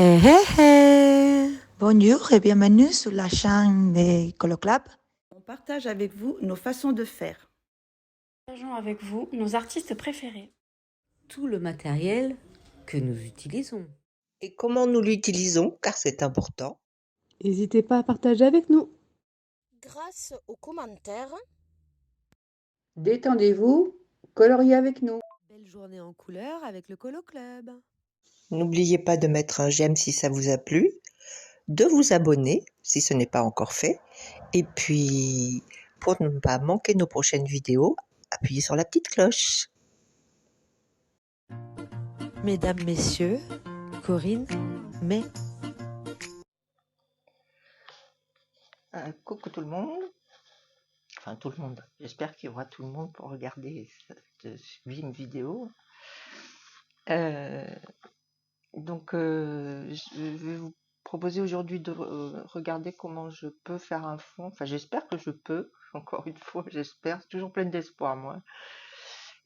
Hé hé hé! Bonjour et bienvenue sur la chaîne des Coloclab. On partage avec vous nos façons de faire. Partageons avec vous nos artistes préférés. Tout le matériel que nous utilisons. Et comment nous l'utilisons, car c'est important. N'hésitez pas à partager avec nous. Grâce aux commentaires, Détendez-vous, coloriez avec nous. Belle journée en couleur avec le Colo Club. N'oubliez pas de mettre un j'aime si ça vous a plu, de vous abonner si ce n'est pas encore fait, et puis pour ne pas manquer nos prochaines vidéos, appuyez sur la petite cloche. Mesdames, Messieurs, Corinne, May. Coucou tout le monde, enfin tout le monde, j'espère qu'il y aura tout le monde pour regarder cette sublime vidéo. Donc je vais vous proposer aujourd'hui de regarder comment je peux faire un fond, enfin j'espère que je peux, encore une fois j'espère, c'est toujours plein d'espoir moi.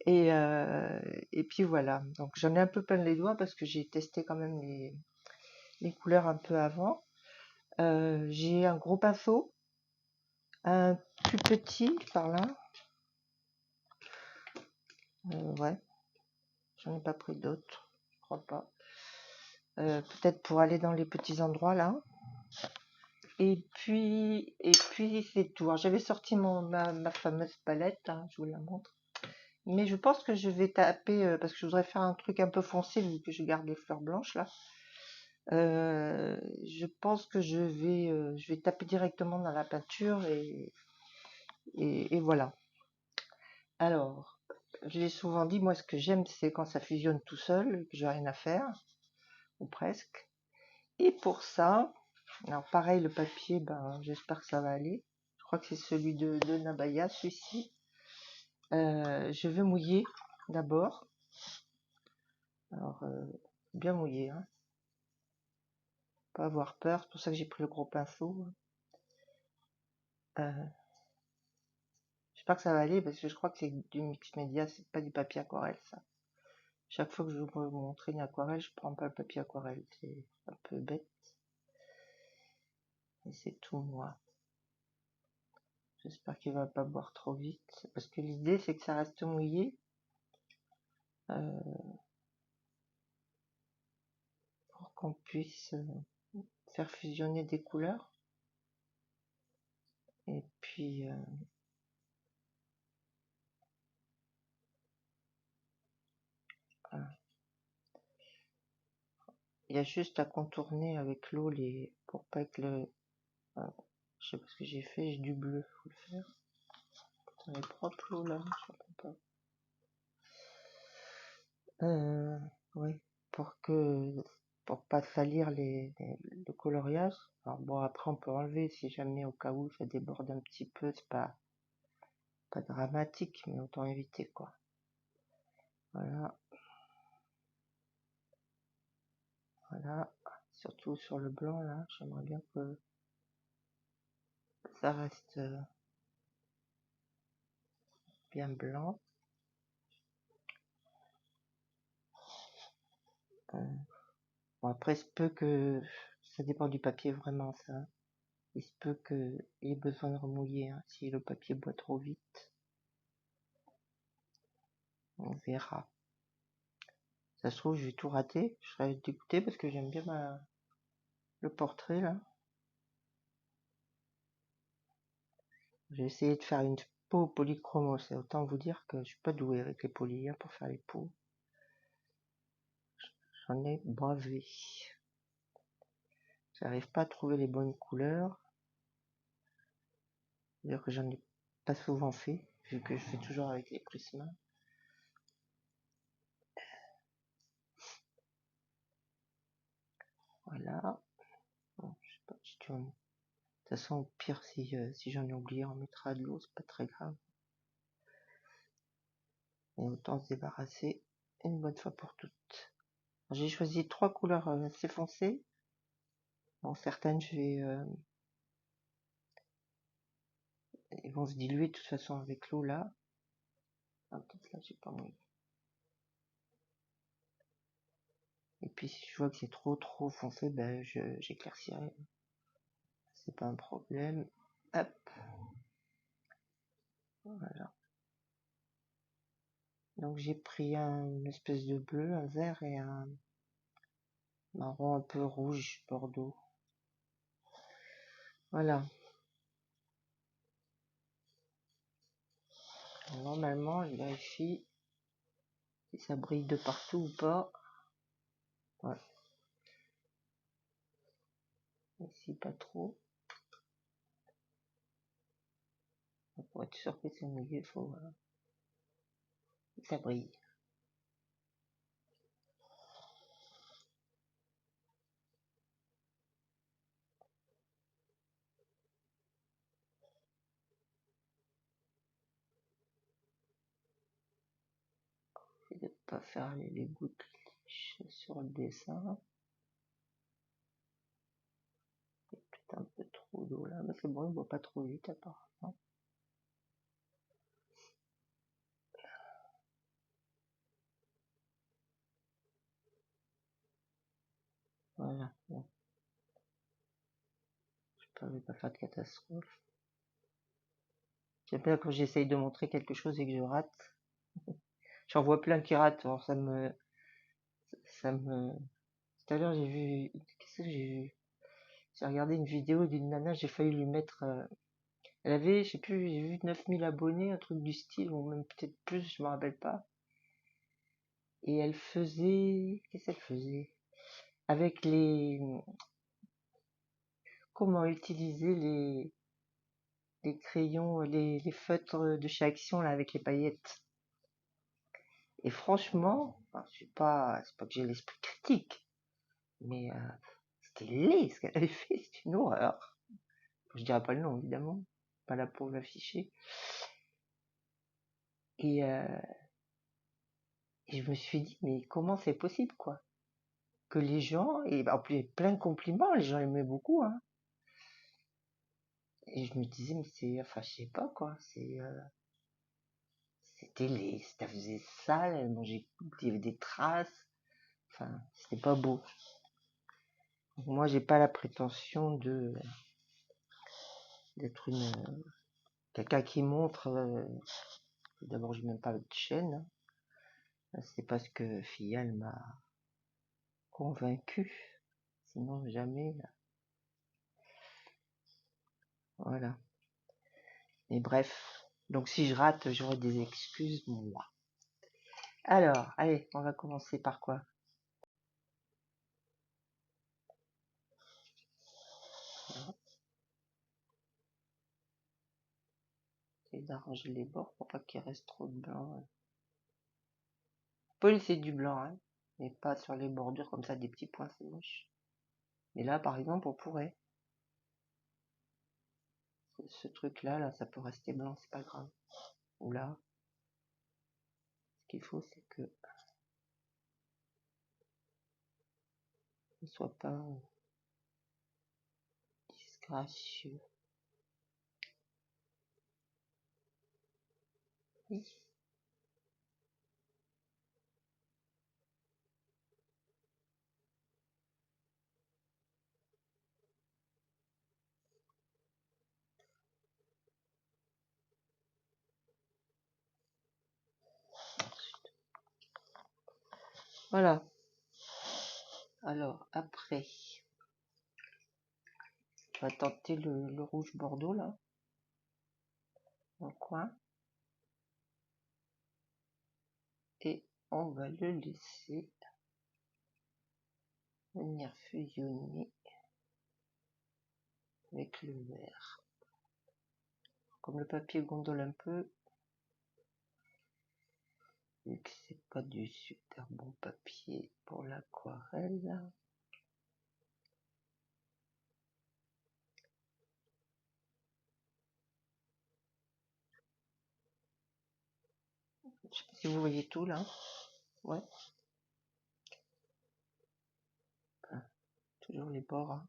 Et puis voilà, donc j'en ai un peu plein les doigts parce que j'ai testé quand même les couleurs un peu avant. J'ai un gros pinceau, un plus petit par là, ouais, j'en ai pas pris d'autres, je crois pas. Peut-être pour aller dans les petits endroits là. Et puis c'est tout. Alors, j'avais sorti ma fameuse palette, hein, je vous la montre. Mais je pense que je vais taper, parce que je voudrais faire un truc un peu foncé vu que je garde les fleurs blanches là. Je pense que je vais taper directement dans la peinture et voilà. Alors, je l'ai souvent dit, moi ce que j'aime c'est quand ça fusionne tout seul, que j'ai rien à faire, ou presque. Et pour ça, alors pareil le papier, ben j'espère que ça va aller. Je crois que c'est celui de Nabaya, celui-ci. Je vais mouiller d'abord. Alors, bien mouiller, hein. Pas avoir peur, c'est pour ça que j'ai pris le gros pinceau. J'espère que ça va aller parce que je crois que c'est du mix média, c'est pas du papier aquarelle ça. Chaque fois que je veux vous montrer une aquarelle, je prends pas le papier aquarelle, c'est un peu bête. Et c'est tout moi. J'espère qu'il va pas boire trop vite parce que l'idée c'est que ça reste mouillé. Pour qu'on puisse faire fusionner des couleurs. Et puis voilà. Il y a juste à contourner avec l'eau pour pas que le... je sais pas ce que j'ai fait, j'ai du bleu, faut le faire. On est propre l'eau là, je comprends pas. Oui, pour pas salir le coloriage. Alors bon, après on peut enlever si jamais au cas où ça déborde un petit peu, c'est pas dramatique, mais autant éviter quoi. Voilà. Voilà. Surtout sur le blanc là, j'aimerais bien que ça reste bien blanc. Bon après il se peut que ça dépend du papier vraiment ça. Il se peut qu'il ait besoin de remouiller hein, si le papier boit trop vite. On verra. Ça se trouve je vais tout rater. Je serais dégoûté parce que j'aime bien le portrait là. J'ai essayé de faire une peau polychrome, c'est autant vous dire que je suis pas doué avec les polis hein, pour faire les peaux. J'en ai bravé. J'arrive pas à trouver les bonnes couleurs. C'est-à-dire que j'en ai pas souvent fait, vu que je fais toujours avec les Prisma. Voilà. Bon, je sais pas si tu... De toute façon, au pire, si j'en ai oublié, on mettra de l'eau, c'est pas très grave. Et autant se débarrasser une bonne fois pour toutes. J'ai choisi 3 couleurs assez foncées. Bon, certaines, ils vont se diluer de toute façon avec l'eau là. Ah, peut-être là, j'ai pas mis. Et puis si je vois que c'est trop foncé, ben j'éclaircirai. C'est pas un problème. Hop. Voilà. Donc j'ai pris une espèce de bleu, un vert et un marron un peu rouge, bordeaux. Voilà. Normalement, je vérifie si ça brille de partout ou pas. Ouais. Ici, pas trop. Pour être sûr que c'est mouillé, il faut que ça brille. Et de pas faire les gouttes sur le dessin. Il y a peut-être un peu trop d'eau là, mais c'est bon, il ne boit pas trop vite apparemment. Voilà. Bon. Je ne vais pas faire de catastrophe. J'aime bien quand j'essaye de montrer quelque chose et que je rate. J'en vois plein qui ratent, alors ça me... Tout à l'heure j'ai vu... Qu'est-ce que j'ai vu? J'ai regardé une vidéo d'une nana, j'ai failli lui mettre... Elle avait, je sais plus, j'ai vu 9000 abonnés, un truc du style, ou même peut-être plus, je me rappelle pas. Et elle faisait... Qu'est-ce qu'elle faisait? Avec les... Comment utiliser les crayons, les feutres de chez Action, là, avec les paillettes. Et franchement, enfin, c'est pas que j'ai l'esprit critique, mais c'était laid ce qu'elle avait fait, c'est une horreur. Je dirais pas le nom, évidemment, pas là pour l'afficher. Et je me suis dit, mais comment c'est possible, quoi? Que les gens, et en plus, plein de compliments, les gens aimaient beaucoup, hein. Et je me disais, mais c'est, enfin, je sais pas, quoi, c'était laid, ça faisait sale, elle mangeait, il y avait des traces, enfin, c'était pas beau. Donc, moi, j'ai pas la prétention d'être quelqu'un qui montre, d'abord, je n'ai même pas de chaîne, hein. C'est parce que Fia, elle m'a convaincu, sinon jamais, voilà. Mais bref, donc si je rate, j'aurai des excuses, moi. Alors, allez, on va commencer par quoi? Essayer d'arranger les bords pour pas qu'il reste trop de blanc. On peut laisser du blanc, hein, mais pas sur les bordures comme ça, des petits points, c'est moche. Et là, par exemple, on pourrait. Ce truc-là, là, ça peut rester blanc, c'est pas grave. Ou là, ce qu'il faut, c'est que ne soit pas disgracieux. Oui. Voilà. Alors, après, on va tenter le rouge bordeaux, là, dans le coin. Et on va le laisser venir fusionner avec le vert. Comme le papier gondole un peu, vu que c'est pas du super bon papier pour l'aquarelle. Je sais pas si vous voyez tout là. Ouais. Enfin, toujours les bords, hein.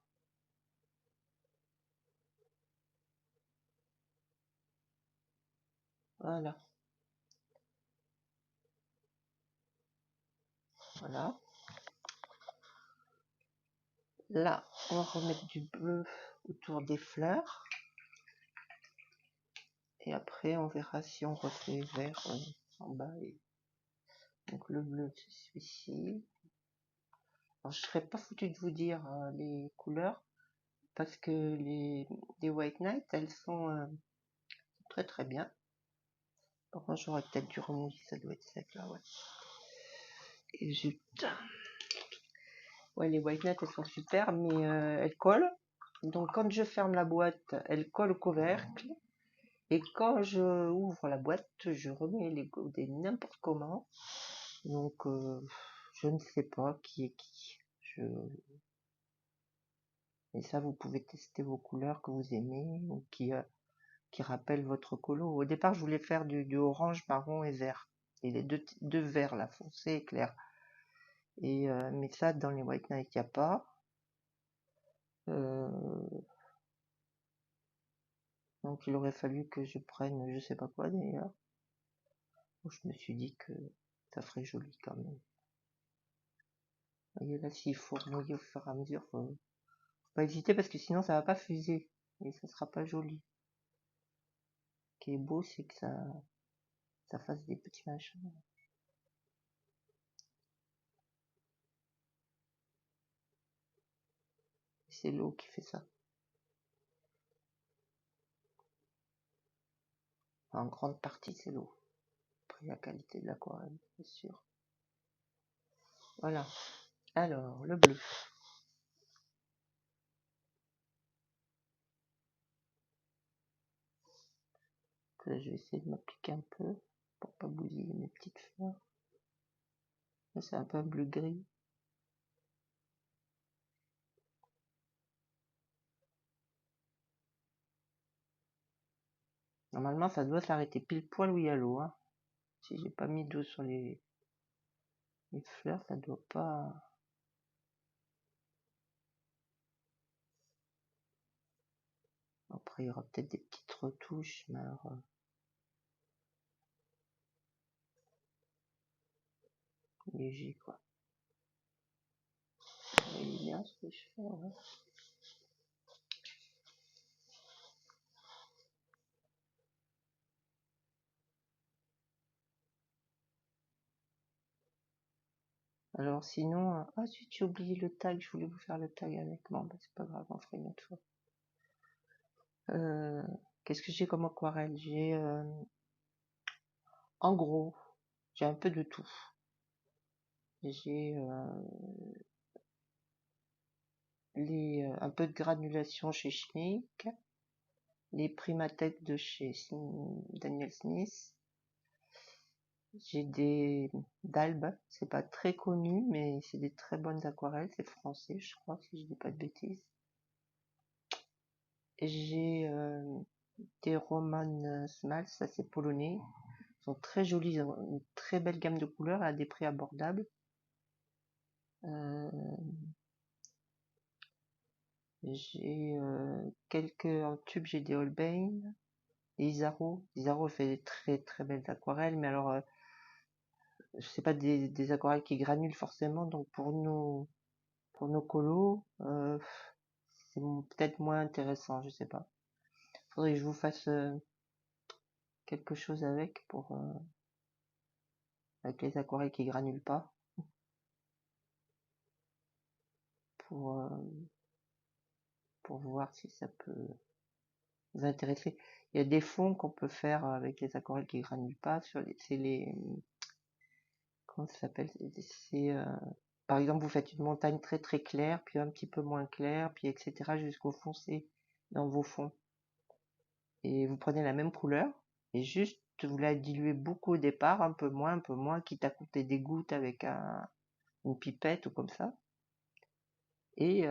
Voilà. Voilà. Là, on va remettre du bleu autour des fleurs. Et après, on verra si on refait vert en bas. Donc le bleu, c'est celui-ci. Alors, je serais pas foutu de vous dire les couleurs, parce que les White Knight, elles sont très très bien. Par contre, j'aurais peut-être dû remouiller, ça doit être sec là, ouais. Et ouais, les White Knight, elles sont super, mais elles collent. Donc quand je ferme la boîte, elles collent au couvercle. Et quand je ouvre la boîte, je remets les godets n'importe comment. Donc je ne sais pas qui est qui. Et ça, vous pouvez tester vos couleurs que vous aimez ou qui rappellent votre colo. Au départ, je voulais faire du orange, marron et vert. Et les deux verts, là, foncé et clair. Et, mais ça, dans les White Knight, il n'y a pas. Donc, il aurait fallu que je prenne, je sais pas quoi d'ailleurs. Je me suis dit que ça ferait joli quand même. Vous voyez là, s'il faut remouiller au fur et à mesure, faut pas hésiter parce que sinon ça va pas fuser et ça sera pas joli. Ce qui est beau, c'est que ça fasse des petits machins. C'est l'eau qui fait ça. En grande partie, c'est l'eau. Après, la qualité de l'aquarelle, c'est sûr. Voilà. Alors, le bleu. Là, je vais essayer de m'appliquer un peu pour pas bousiller mes petites fleurs. Là, c'est un peu un bleu gris. Normalement, ça doit s'arrêter pile poil où il y a l'eau. Hein. Si j'ai pas mis d'eau sur les fleurs, ça doit pas... Après, il y aura peut-être des petites retouches, mais alors... léger, quoi. Vous voyez bien ce que je fais, ouais. Alors sinon... Ah, si, j'ai oublié le tag, je voulais vous faire le tag avec. Bon, bah, c'est pas grave, on fera une autre fois. Qu'est-ce que j'ai comme aquarelle? J'ai... En gros, j'ai un peu de tout. J'ai un peu de granulation chez Schmick, les Primatech de chez Daniel Smith. J'ai des d'Albe, c'est pas très connu, mais c'est des très bonnes aquarelles, c'est français, je crois, si je dis pas de bêtises. J'ai des Roman Smals, ça c'est polonais. Ils sont très jolis, ils ont une très belle gamme de couleurs à des prix abordables. J'ai quelques en tube, j'ai des Holbein, des Isaro. Isaro fait des très très belles aquarelles, mais alors c'est pas des aquarelles qui granulent forcément, donc pour nos colos, c'est peut-être moins intéressant, je sais pas. Faudrait que je vous fasse quelque chose avec avec les aquarelles qui granulent pas, pour voir si ça peut vous intéresser. Il y a des fonds qu'on peut faire avec les aquarelles qui granulent pas, c'est les comment ça s'appelle, c'est par exemple vous faites une montagne très très claire, puis un petit peu moins claire, puis etc. jusqu'au foncé dans vos fonds. Et vous prenez la même couleur et juste vous la diluez beaucoup au départ, un peu moins, quitte à compter des gouttes avec une pipette ou comme ça. Et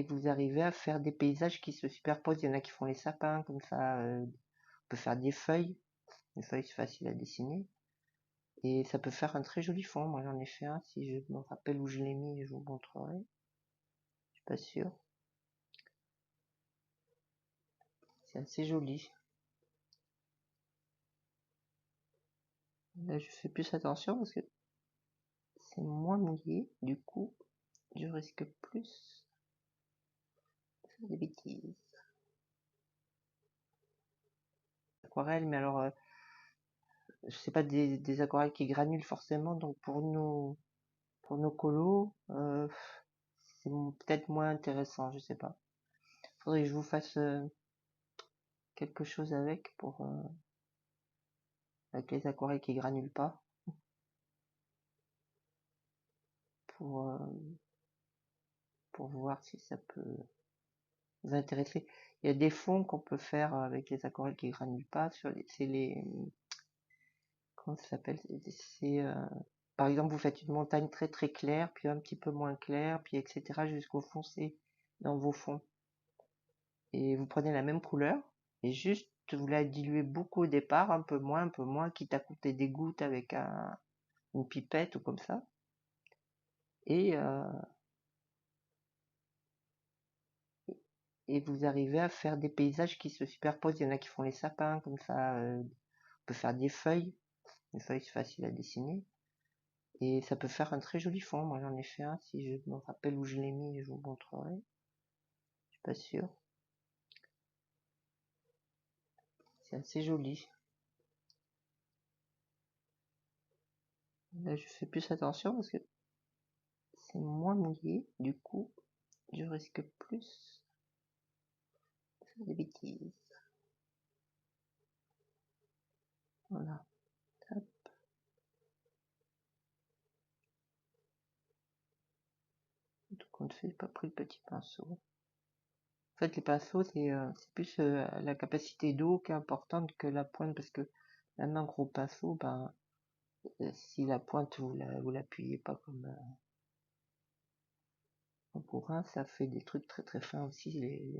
vous arrivez à faire des paysages qui se superposent. Il y en a qui font les sapins comme ça. On peut faire des feuilles. Les feuilles, c'est facile à dessiner. Et ça peut faire un très joli fond. Moi, j'en ai fait un. Si je me rappelle où je l'ai mis, je vous montrerai. Je suis pas sûr. C'est assez joli. Là, je fais plus attention parce que c'est moins mouillé, du coup, je risque plus de faire des bêtises. Aquarelle, mais alors, c'est pas des aquarelles qui granulent forcément, donc pour nos colos, c'est peut-être moins intéressant, je sais pas. Faudrait que je vous fasse quelque chose avec avec les aquarelles qui granulent pas, pour voir si ça peut vous intéresser. Il y a des fonds qu'on peut faire avec les aquarelles qui granulent pas c'est les comment ça s'appelle, par exemple, vous faites une montagne très très claire, puis un petit peu moins claire, puis etc. jusqu'au foncé dans vos fonds. Et vous prenez la même couleur, et juste vous la diluez beaucoup au départ, un peu moins, quitte à couper des gouttes avec une pipette ou comme ça. Et vous arrivez à faire des paysages qui se superposent. Il y en a qui font les sapins comme ça. On peut faire des feuilles. Les feuilles, c'est facile à dessiner. Et ça peut faire un très joli fond. Moi, j'en ai fait un. Si je me rappelle où je l'ai mis, je vous montrerai. Je suis pas sûre. C'est assez joli. Là, je fais plus attention parce que c'est moins mouillé. Du coup, je risque plus de faire des bêtises. Voilà. Hop. Donc, on ne fait pas pris le petit pinceau. En fait, les pinceaux, c'est plus la capacité d'eau qui est importante que la pointe, parce que même un gros pinceau, ben, si la pointe, vous l'appuyez pas comme un bourrin, ça fait des trucs très très fins aussi, les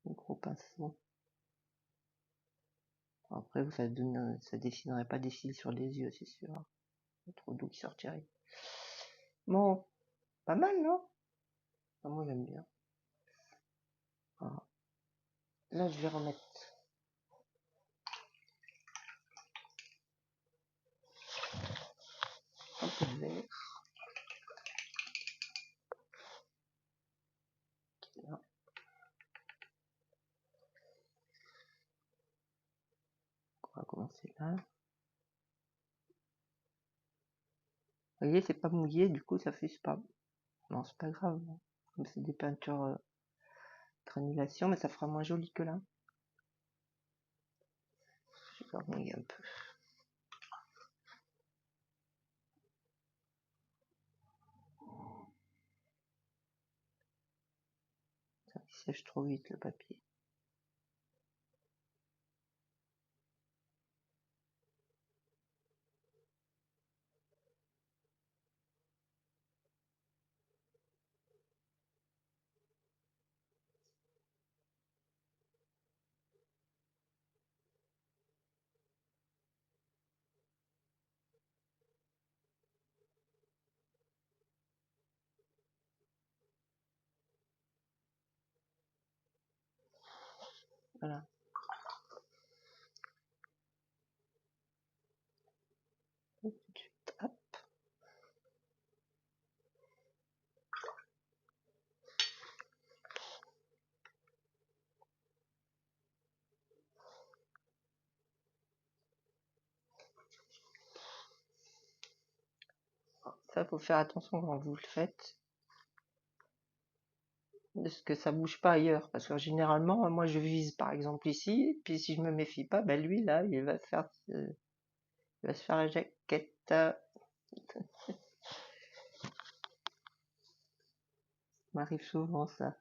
gros pinceaux. Après, ça dessinerait pas des cils sur les yeux, c'est sûr. Il y a trop d'eau qui sortirait. Bon, pas mal, non? Enfin, moi, j'aime bien. Voilà. Là, je vais remettre un peu de vert. Là. On va commencer là. Vous voyez, c'est pas mouillé, du coup, ça fuse pas. Non, c'est pas grave. Non. Comme c'est des peintures granulation, mais ça fera moins joli que là. Je vais remouiller un peu. Ça sèche trop vite le papier. Voilà. Et tout de suite, hop. Ça, faut faire attention quand vous le faites, de ce que ça bouge pas ailleurs, parce que généralement, moi, je vise par exemple ici, puis si je me méfie pas, ben lui là, il va se faire la jaquette. Ça m'arrive souvent ça.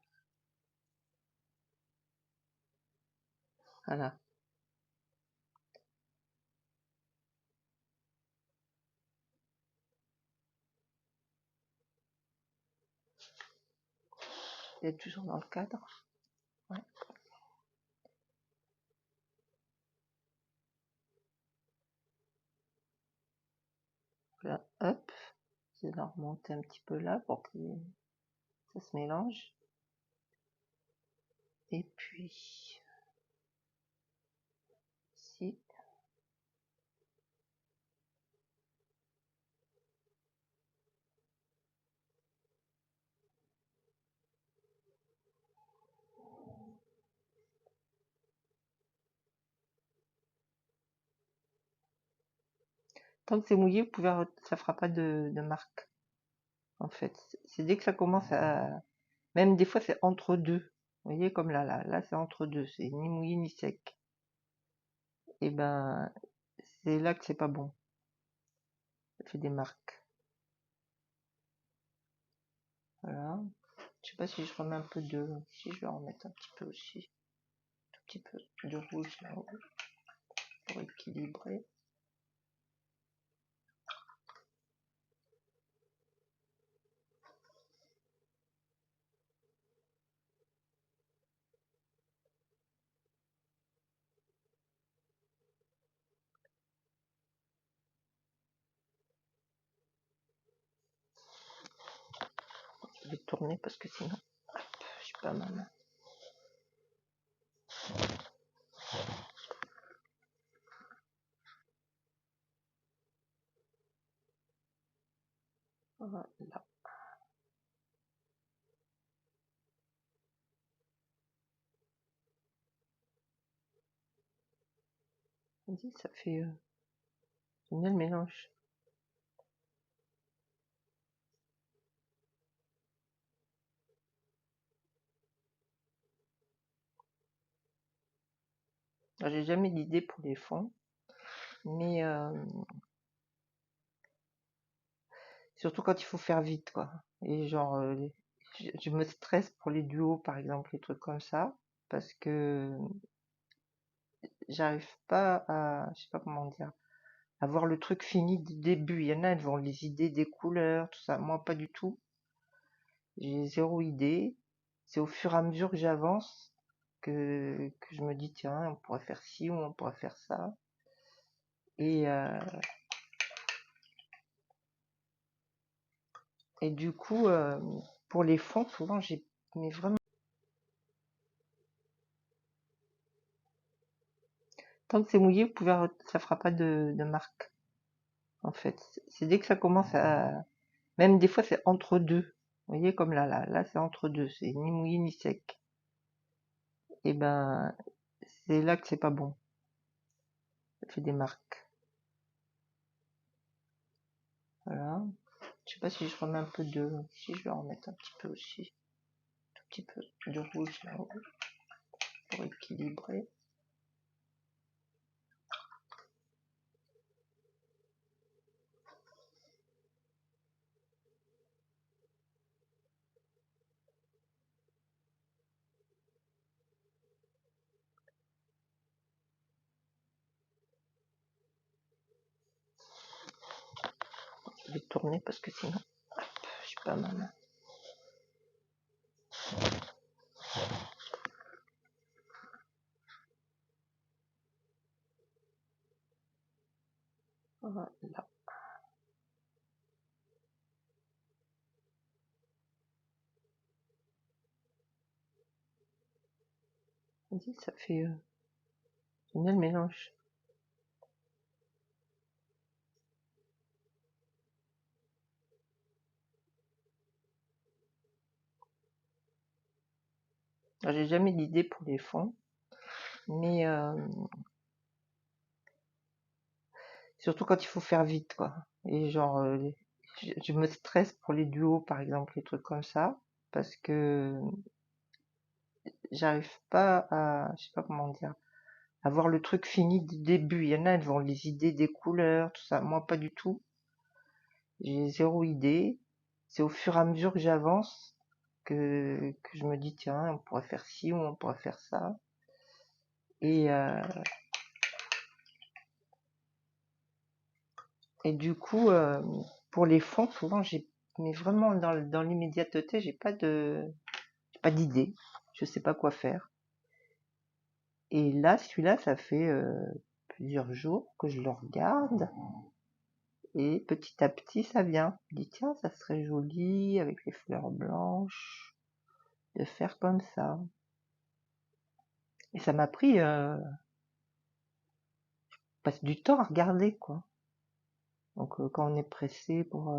Voilà. Il est toujours dans le cadre. Ouais. Là, hop. Je vais la remonter un petit peu là pour que ça se mélange. Et puis ici. Tant que c'est mouillé, ça fera pas de marque, en fait. C'est dès que ça commence à... Même des fois, c'est entre deux. Vous voyez, comme là, c'est entre deux. C'est ni mouillé ni sec. Et ben, c'est là que c'est pas bon. Ça fait des marques. Voilà. Je sais pas si je remets un peu de... Si je vais en remettre un petit peu aussi. Un tout petit peu de rouge là-haut pour équilibrer. Je vais tourner parce que sinon, hop, j'ai pas ma main. Voilà. Vas-y, ça fait... J'aime bien le mélange. J'ai jamais d'idée pour les fonds, mais surtout quand il faut faire vite, quoi. Et genre, je me stresse pour les duos, par exemple, les trucs comme ça, parce que j'arrive pas à, je sais pas comment dire, à voir le truc fini du début. Il y en a, elles vont les idées des couleurs, tout ça. Moi, pas du tout. J'ai zéro idée. C'est au fur et à mesure que j'avance que je me dis, tiens, on pourrait faire ci ou on pourrait faire ça. Et du coup, pour les fonds, souvent, mais vraiment, tant que c'est mouillé, ça fera pas de marque, en fait. C'est dès que ça commence à... Même des fois, c'est entre deux. Vous voyez, comme là, c'est entre deux. C'est ni mouillé ni sec. Et ben, c'est là que c'est pas bon. Ça fait des marques. Voilà. Je sais pas si je remets un peu de... Si je vais en remettre un petit peu aussi. Un tout petit peu de rouge là-haut pour équilibrer. Je vais tourner parce que sinon, hop, j'ai pas ma main. Voilà. Vas-y, ça fait... J'aime bien le mélange. J'ai jamais d'idée pour les fonds, mais surtout quand il faut faire vite, quoi. Et genre, je me stresse pour les duos, par exemple, les trucs comme ça, parce que j'arrive pas à, je sais pas comment dire, à voir le truc fini du début. Il y en a, elles vont les idées des couleurs, tout ça. Moi, pas du tout. J'ai zéro idée. C'est au fur et à mesure que j'avance que je me dis, tiens, on pourrait faire ci ou on pourrait faire ça. Et du coup, pour les fonds, souvent, mais vraiment dans l'immédiateté, j'ai pas d'idée. Je sais pas quoi faire. Et là, celui-là, ça fait plusieurs jours que je le regarde. Et petit à petit, ça vient. Je me dis, tiens, ça serait joli avec les fleurs blanches de faire comme ça. Et ça m'a pris, passe du temps à regarder, quoi. Donc, quand on est pressé pour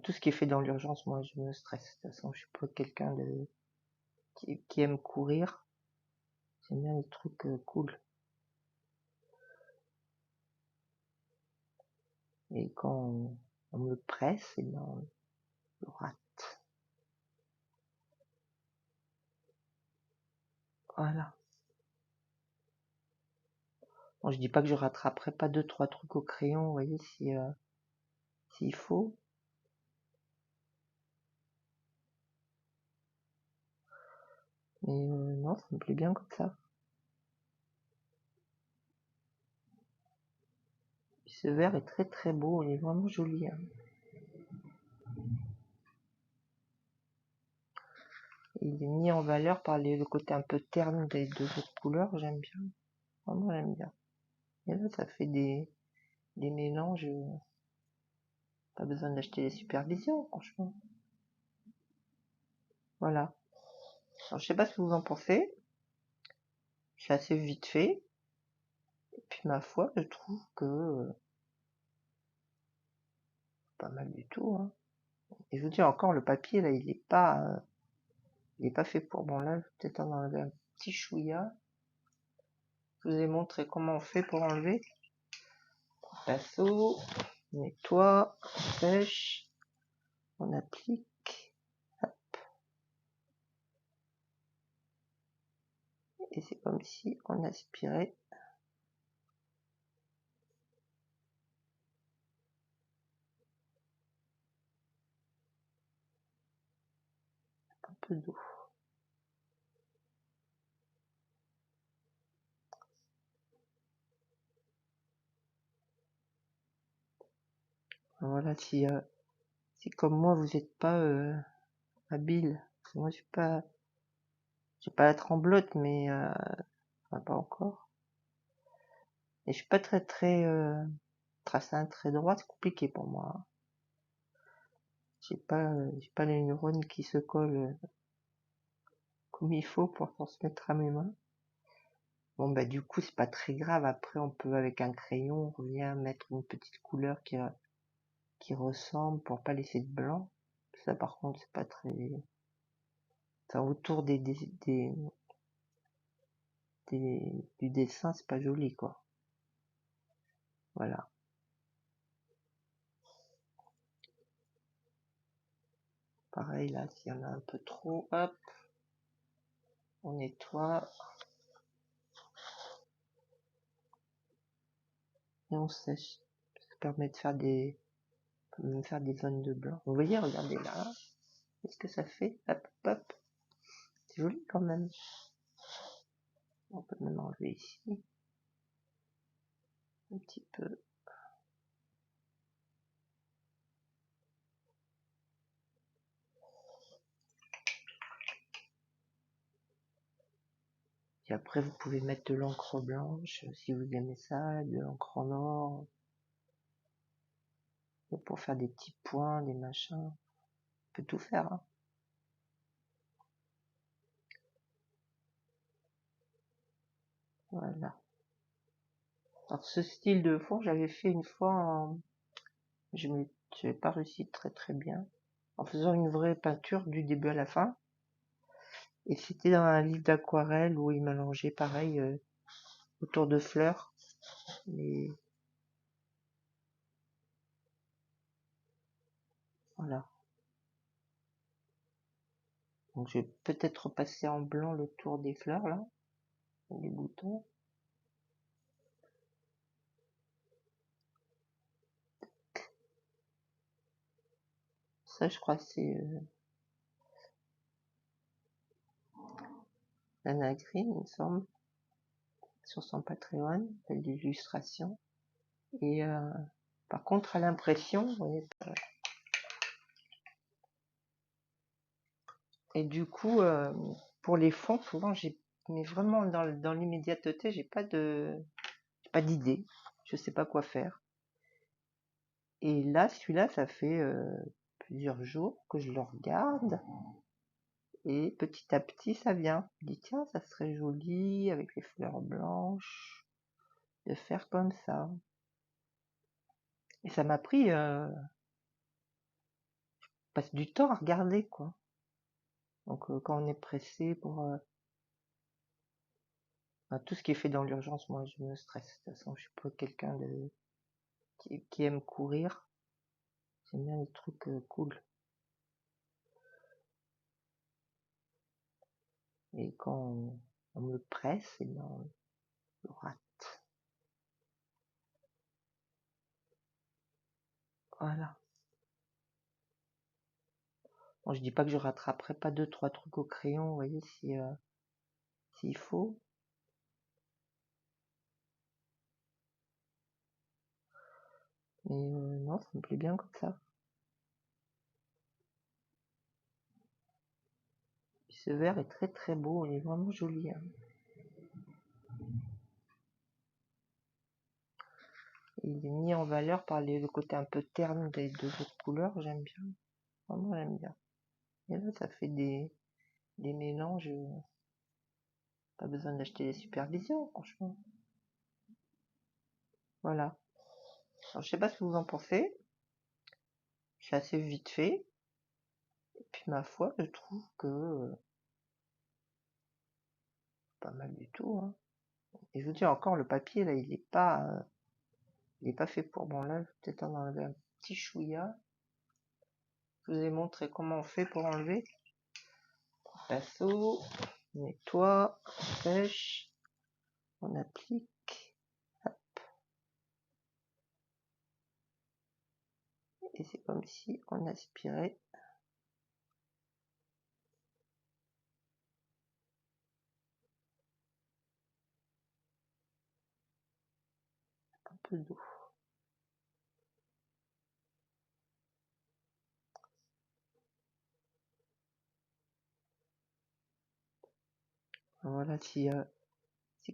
tout ce qui est fait dans l'urgence, moi, je me stresse. De toute façon, je suis pas quelqu'un qui aime courir. J'aime bien les trucs cool. Et quand on me presse, et ben, on le rate. Voilà. Bon, je dis pas que je rattraperai pas 2-3 trucs au crayon, vous voyez, si s'il faut. Mais non, ça me plaît bien comme ça. Ce verre est très très beau, il est vraiment joli. Hein. Il est mis en valeur par le côté un peu terne des deux autres couleurs, j'aime bien. Vraiment, j'aime bien. Et là, ça fait des mélanges. Pas besoin d'acheter les supervisions, franchement. Voilà. Alors, je sais pas ce que vous en pensez. C'est assez vite fait. Et puis, ma foi, je trouve que pas mal du tout. Hein. Et je vous dis encore, le papier, là, il est pas fait pour. Bon, là, je vais peut-être en enlever un petit chouïa. Je vous ai montré comment on fait pour enlever. Pinceau, on nettoie, on sèche, on applique. Hop. Et c'est comme si on aspirait un peu d'eau. Voilà, si comme moi vous n'êtes pas habile, parce que moi j'ai pas la tremblote, mais enfin, pas encore. Et je suis pas très tracé un trait droit, c'est compliqué pour moi. Hein. J'ai pas les neurones qui se collent comme il faut pour transmettre à mes mains. Bon bah du coup c'est pas très grave. Après on peut avec un crayon on revient mettre une petite couleur qui ressemble pour pas laisser de blanc. Ça par contre c'est pas très. Enfin, autour du dessin c'est pas joli quoi. Voilà. Pareil là, s'il y en a un peu trop, hop, on nettoie et on sèche. Ça permet de faire des zones de blanc. Vous voyez, regardez là, qu'est-ce que ça fait? Hop, hop, c'est joli quand même. On peut même enlever ici un petit peu. Et après, vous pouvez mettre de l'encre blanche si vous aimez ça, de l'encre en or. Et pour faire des petits points, des machins. On peut tout faire. Hein. Voilà. Alors ce style de fond, j'avais fait une fois, je n'ai pas réussi très très bien, en faisant une vraie peinture du début à la fin. Et c'était dans un livre d'aquarelle où il mélangeait pareil autour de fleurs. Et voilà. Donc je vais peut-être repasser en blanc le tour des fleurs là, des boutons. Ça je crois que c'est Anna Green, il me semble, sur son Patreon, celle d'illustration. Et par contre à l'impression, vous voyez, et du coup, pour les fonds, souvent, mais vraiment dans l'immédiateté, j'ai pas d'idée. Je sais pas quoi faire. Et là, celui-là, ça fait plusieurs jours que je le regarde. Et petit à petit, ça vient. Je dis, tiens, ça serait joli avec les fleurs blanches de faire comme ça. Et ça m'a pris, passe du temps à regarder, quoi. Donc, quand on est pressé pour tout ce qui est fait dans l'urgence, moi, je me stresse. De toute façon, je suis pas quelqu'un qui aime courir. J'aime bien les trucs cool. Et quand on me presse, et ben, on le rate. Voilà. Bon, je dis pas que je rattraperai pas 2-3 trucs au crayon, vous voyez, s'il faut. Mais non, ça me plaît bien comme ça. Ce vert est très très beau, il est vraiment joli. Hein. Il est mis en valeur par le côté un peu terne des deux autres couleurs, j'aime bien. Vraiment, j'aime bien. Et là, ça fait des mélanges. Pas besoin d'acheter des supervisions, franchement. Voilà. Alors, je sais pas ce que vous en pensez. C'est assez vite fait. Et puis, ma foi, je trouve que pas mal du tout. Hein. Et je vous dis encore, le papier, là, il est pas fait pour. Bon, là, je vais peut-être en enlever un petit chouïa. Je vous ai montré comment on fait pour enlever. Pinceau, on nettoie, on sèche, on applique. Hop. Et c'est comme si on aspirait un peu d'eau. Voilà, si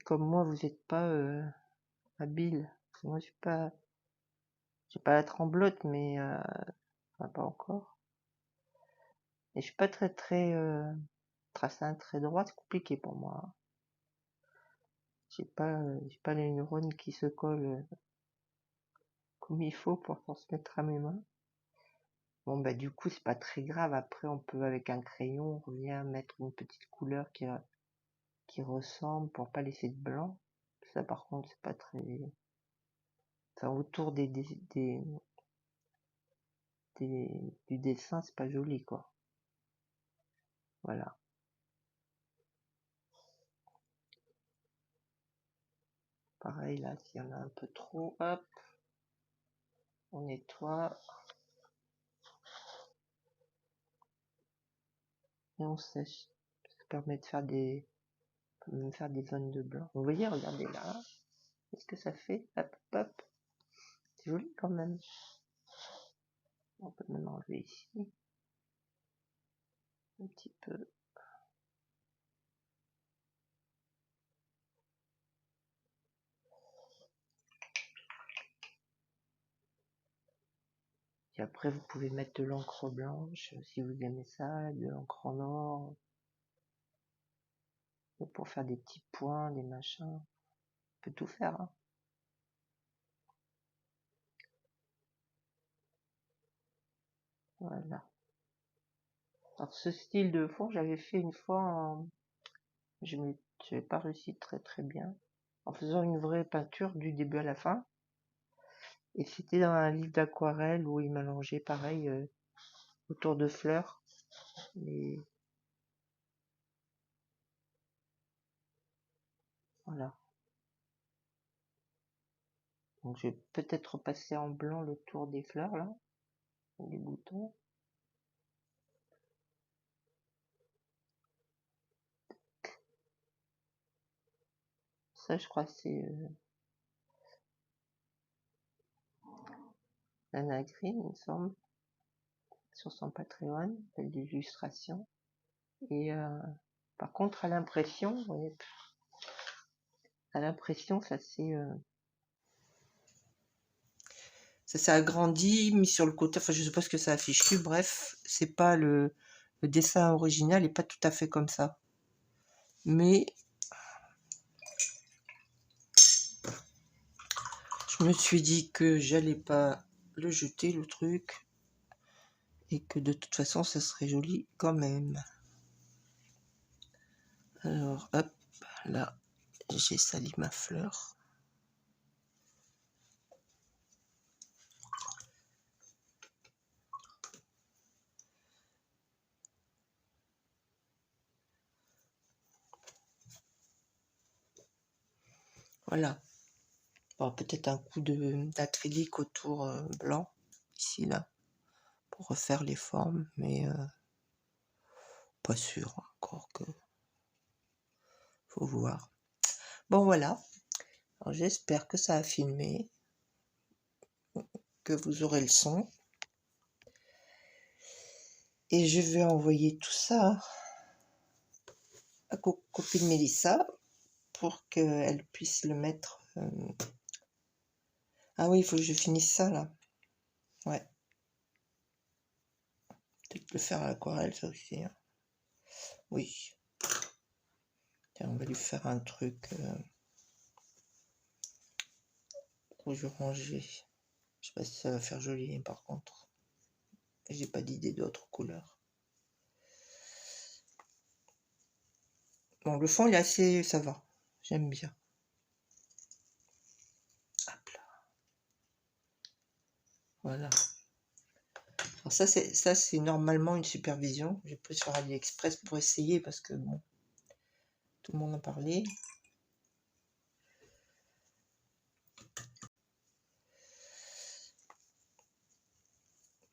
comme moi vous n'êtes pas habile, moi je suis pas la tremblote, mais enfin, pas encore. Et je suis pas très tracer un trait droit, c'est compliqué pour moi. J'ai pas les neurones qui se collent comme il faut pour transmettre à mes mains. Bon bah du coup c'est pas très grave, après on peut avec un crayon, on revient mettre une petite couleur qui ressemble pour pas laisser de blanc. Ça par contre c'est pas très... Enfin autour du dessin c'est pas joli quoi. Voilà. Pareil là, s'il y en a un peu trop, hop, on nettoie et on sèche. Ça permet de faire même faire des zones de blanc. Vous voyez, regardez là, qu'est-ce que ça fait? Hop, hop, c'est joli quand même. On peut même enlever ici un petit peu. Et après, vous pouvez mettre de l'encre blanche si vous aimez ça, de l'encre en or, ou pour faire des petits points, des machins. On peut tout faire. Hein. Voilà. Alors ce style de fond, j'avais fait une fois, je n'ai pas réussi très bien, en faisant une vraie peinture du début à la fin. Et c'était dans un livre d'aquarelle où il mélangeait pareil autour de fleurs. Et voilà. Donc je vais peut-être repasser en blanc le tour des fleurs là, des boutons. Ça je crois c'est Anna Green, il me semble, sur son Patreon, celle d'illustration. Et par contre à l'impression, vous voyez, à l'impression ça s'est agrandi, mis sur le côté, enfin je sais pas ce que ça affiche plus, bref, c'est pas le dessin original est pas tout à fait comme ça. Mais je me suis dit que j'allais pas le jeter le truc et que de toute façon ça serait joli quand même. Alors hop, là j'ai sali ma fleur. Voilà. Bon, peut-être un coup d'acrylique autour blanc, ici, là, pour refaire les formes, mais pas sûr encore que... Faut voir. Bon, voilà. Alors, j'espère que ça a filmé, que vous aurez le son. Et je vais envoyer tout ça à copine Mélissa pour qu'elle puisse le mettre. Ah oui, il faut que je finisse ça là. Ouais. Peut-être le faire à l'aquarelle, ça aussi. Hein. Oui. Tiens, on va lui faire un truc rouge orangé. Je sais pas si ça va faire joli par contre. J'ai pas d'idée d'autres couleurs. Bon, le fond il est assez... ça va. J'aime bien. Hop là. Voilà. Alors ça c'est normalement une supervision. J'ai pris sur AliExpress pour essayer parce que bon, tout le monde en parlait.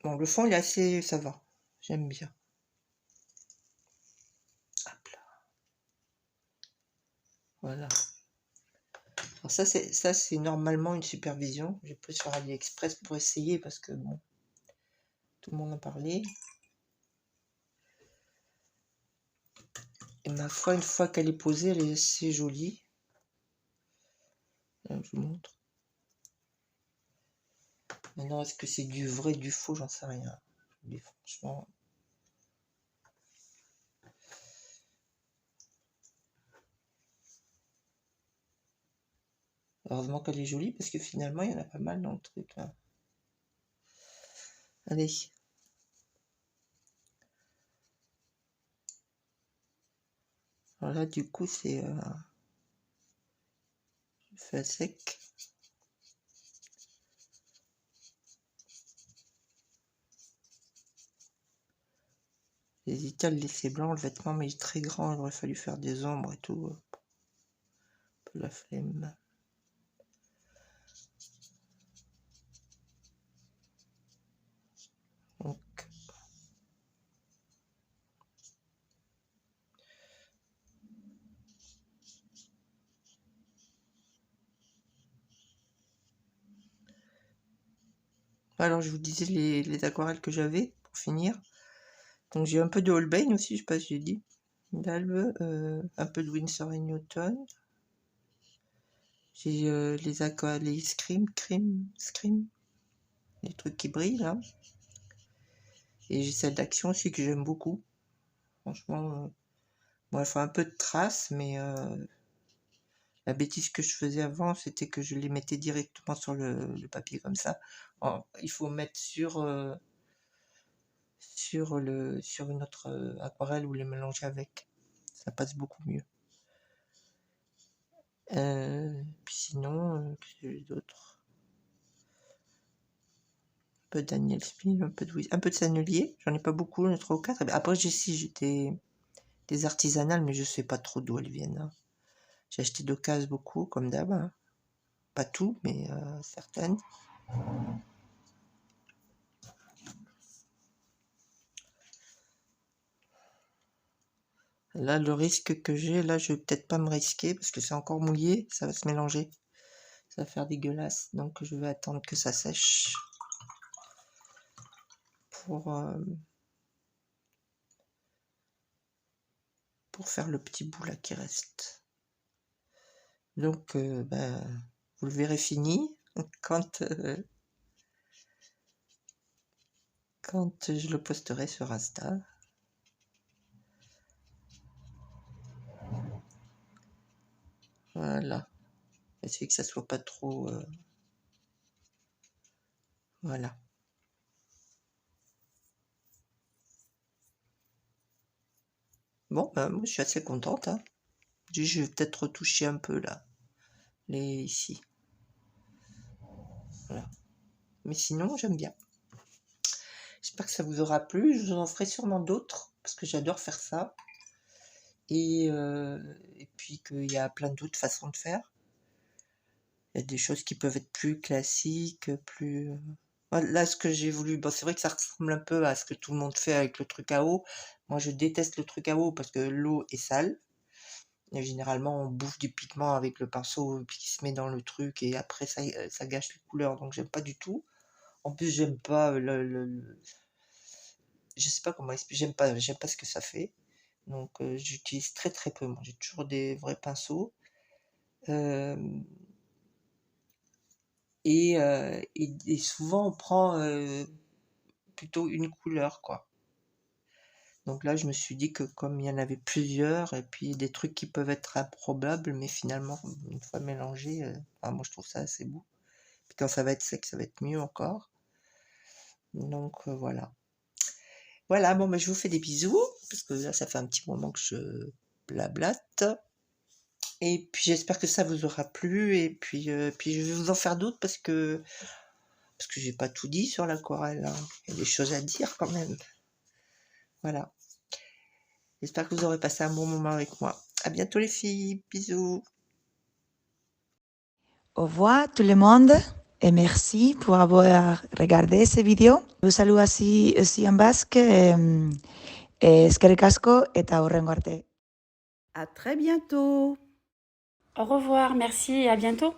Bon, le fond il est assez... ça va. J'aime bien. Hop là. Voilà. Alors ça c'est normalement une supervision. J'ai pris sur AliExpress pour essayer parce que bon, tout le monde en parlait. Et ma foi, une fois qu'elle est posée, elle est assez jolie. Là, je vous montre. Maintenant, est-ce que c'est du vrai, du faux? J'en sais rien. Mais franchement... Heureusement qu'elle est jolie, parce que finalement, il y en a pas mal dans le truc, là. Allez. Alors là, du coup, c'est... je fais à sec. J'hésitais à le laisser blanc, le vêtement, mais il est très grand. Il aurait fallu faire des ombres et tout. Un peu la flemme. Donc... Alors, je vous disais les aquarelles que j'avais, pour finir. Donc, j'ai un peu de Holbein aussi, je sais pas si j'ai dit. D'Albe, un peu de Winsor & Newton. J'ai les aquarelles, les Scream, les trucs qui brillent, là. Et j'ai celle d'Action aussi que j'aime beaucoup. Franchement, bon, elle fait un peu de traces, mais la bêtise que je faisais avant, c'était que je les mettais directement sur le papier comme ça. Alors, il faut mettre sur une autre aquarelle ou les mélanger avec. Ça passe beaucoup mieux. Puis sinon, qu'est-ce que j'ai d'autre? Un peu de Daniel Smith, un peu de Sennelier. J'en ai pas beaucoup, j'en ai 3 ou 4. Après, j'ai des artisanales, mais je sais pas trop d'où elles viennent. Hein. J'ai acheté d'occasion beaucoup, comme d'hab. Hein. Pas tout, mais certaines. Là, le risque que j'ai, là, je vais peut-être pas me risquer parce que c'est encore mouillé, ça va se mélanger. Ça va faire dégueulasse, donc je vais attendre que ça sèche pour faire le petit bout là qui reste. Donc, ben, vous le verrez fini quand je le posterai sur Insta. Voilà. Essayez que ça soit pas trop... Voilà. Bon, ben, moi, je suis assez contente. Hein. Je vais peut-être retoucher un peu, là. Ici. Voilà. Mais sinon, j'aime bien. J'espère que ça vous aura plu. Je vous en ferai sûrement d'autres, parce que j'adore faire ça. Et puis qu'il y a plein d'autres façons de faire. Il y a des choses qui peuvent être plus classiques, plus... Là, ce que j'ai voulu, bon, c'est vrai que ça ressemble un peu à ce que tout le monde fait avec le truc à eau. Moi, je déteste le truc à eau parce que l'eau est sale. Et généralement, on bouffe du pigment avec le pinceau puis qui se met dans le truc et après, ça gâche les couleurs. Donc, j'aime pas du tout. En plus, j'aime pas je sais pas comment expliquer, j'aime pas ce que ça fait. Donc, j'utilise très très peu. Moi, j'ai toujours des vrais pinceaux. Euh, et souvent, on prend plutôt une couleur, quoi. Donc là, je me suis dit que comme il y en avait plusieurs, et puis des trucs qui peuvent être improbables, mais finalement, une fois mélangés, enfin, moi je trouve ça assez beau. Puis quand ça va être sec, ça va être mieux encore. Donc voilà. Voilà, bon, je vous fais des bisous, parce que là, ça fait un petit moment que je blablate. Et puis j'espère que ça vous aura plu, et puis je vais vous en faire d'autres, parce que j'ai pas tout dit sur l'aquarelle, hein. Il y a des choses à dire quand même. Voilà. J'espère que vous aurez passé un bon moment avec moi. À bientôt les filles, bisous. Au revoir tout le monde et merci pour avoir regardé cette vidéo. Je vous salue aussi en basque. Eskerrik asko eta hurrengo arte. À très bientôt. Au revoir, merci et à bientôt.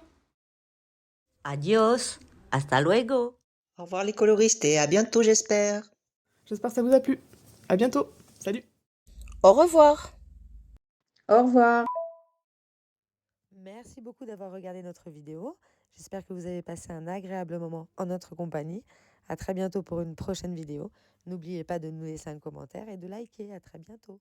Adios, hasta luego. Au revoir les coloristes et à bientôt j'espère. J'espère que ça vous a plu. À bientôt. Salut. Au revoir. Au revoir. Merci beaucoup d'avoir regardé notre vidéo. J'espère que vous avez passé un agréable moment en notre compagnie. À très bientôt pour une prochaine vidéo. N'oubliez pas de nous laisser un commentaire et de liker. À très bientôt.